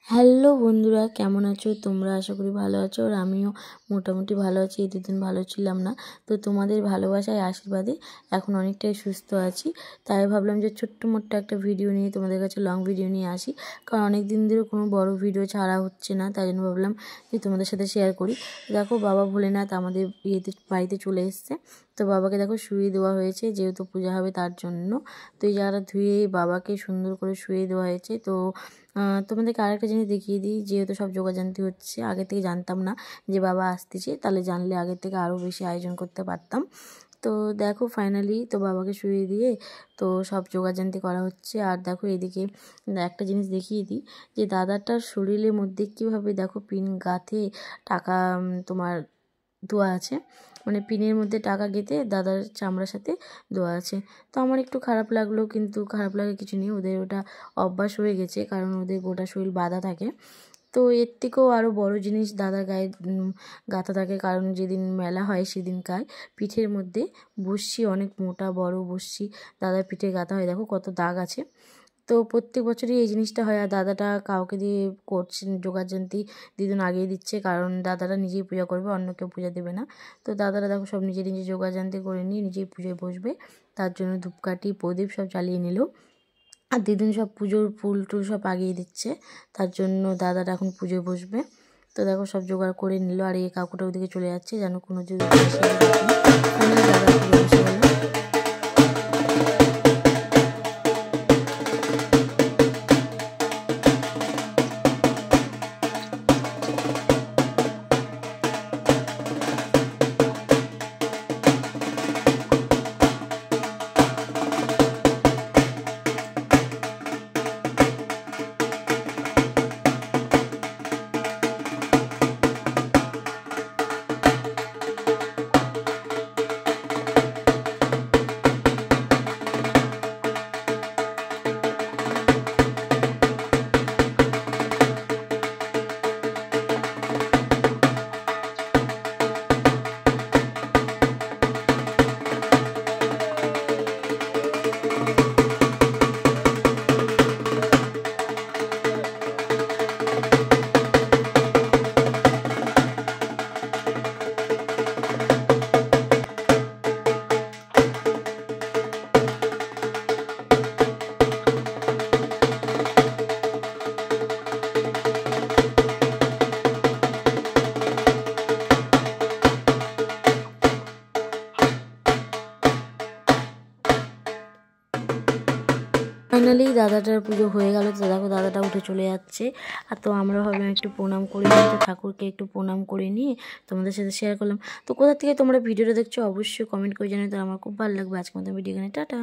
Hello বন্ধুরা, কেমন আছো তোমরা? আশা করি ভালো আছো। আর আমিও মোটামুটি ভালো আছি। এই দুদিন ভালো ছিলাম না, তো তোমাদের ভালোবাসায় আশীর্বাদে এখন অনেকটাই সুস্থ আছি। তাই ভাবলাম যে ছোট্ট মোট্ট একটা ভিডিও নিয়ে তোমাদের কাছে লং ভিডিও নিয়ে আসি, কারণ অনেক দিন ধরে কোনো বড় ভিডিও ছাড়া হচ্ছে না। তাই জন্য ভাবলাম যে তোমাদের সাথে শেয়ার করি। দেখো, বাবা ভোলেনাথ আমাদের বাড়িতে চলে এসছে। তো বাবাকে দেখো শুয়ে দেওয়া হয়েছে, যেহেতু পূজা হবে তার জন্য। তো এই জায়গাটা ধুয়ে বাবাকে সুন্দর করে শুয়ে দেওয়া হয়েছে। তো তোমাদেরকে আরেকটা জিনিস দেখিয়ে দিই, যেহেতু সব যোগাযান্তি হচ্ছে, আগে থেকে জানতাম না যে বাবা আসতেছে, তাহলে জানলে আগে থেকে আরও বেশি আয়োজন করতে পারতাম। তো দেখো ফাইনালি তো বাবাকে শুয়ে দিয়ে তো সব যোগাযান্তি করা হচ্ছে। আর দেখো এদিকে একটা জিনিস দেখিয়ে দিই, যে দাদাটার শরীরের মধ্যে কীভাবে দেখো পিন গাঁথে টাকা তোমার দেওয়া আছে, মানে পিনের মধ্যে টাকা গেঁথে দাদার চামড়ার সাথে দেওয়া আছে। তো আমার একটু খারাপ লাগলো, কিন্তু খারাপ লাগে কিছু নেই, ওদের ওটা অভ্যাস হয়ে গেছে, কারণ ওদের গোটা শরীর বাঁধা থাকে। তো এর থেকেও আরও বড় জিনিস দাদার গায়ে গাঁথা থাকে, কারণ যেদিন মেলা হয় সেদিনকার পিঠের মধ্যে বড়শি, অনেক মোটা বড় বড়শি দাদার পিঠে গাঁথা হয়। দেখো কত দাগ আছে। তো প্রত্যেক বছরই এই জিনিসটা হয়। আর দাদাটা কাউকে দিয়ে করছেন, যোগাযান্তি দিদিন আগিয়ে দিচ্ছে, কারণ দাদাটা নিজেই পূজা করবে, অন্য কেউ পূজা দেবে না। তো দাদারা দেখো সব নিজে নিজে যোগাযান্তি করে নিয়ে নিজেই পুজোয় বসবে। তার জন্য ধূপকাঠি প্রদীপ সব জ্বালিয়ে নিল। আর দিদিন সব পুজোর ফুল টুল সব আগিয়ে দিচ্ছে, তার জন্য দাদাটা এখন পুজোয় বসবে। তো দেখো সব জোগাড় করে নিল। আর এই কাকুটা ওদিকে চলে যাচ্ছে, যেন কোনো যদি দাদা পুজো বসে গেল। ফাইনালি দাদাটার পুজো হয়ে গেল। তো দেখো দাদাটা উঠে চলে যাচ্ছে। আর তো আমরা ভাবলাম একটু প্রণাম করে নিই, তো ঠাকুরকে একটু প্রণাম করে নিয়ে তোমাদের সাথে শেয়ার করলাম। তো কোথা থেকে তোমরা ভিডিওটা দেখছো অবশ্যই কমেন্ট করে জানাও, তো আমার খুব ভালো লাগবে। আজকে মতো ভিডিও এখানে টাটা।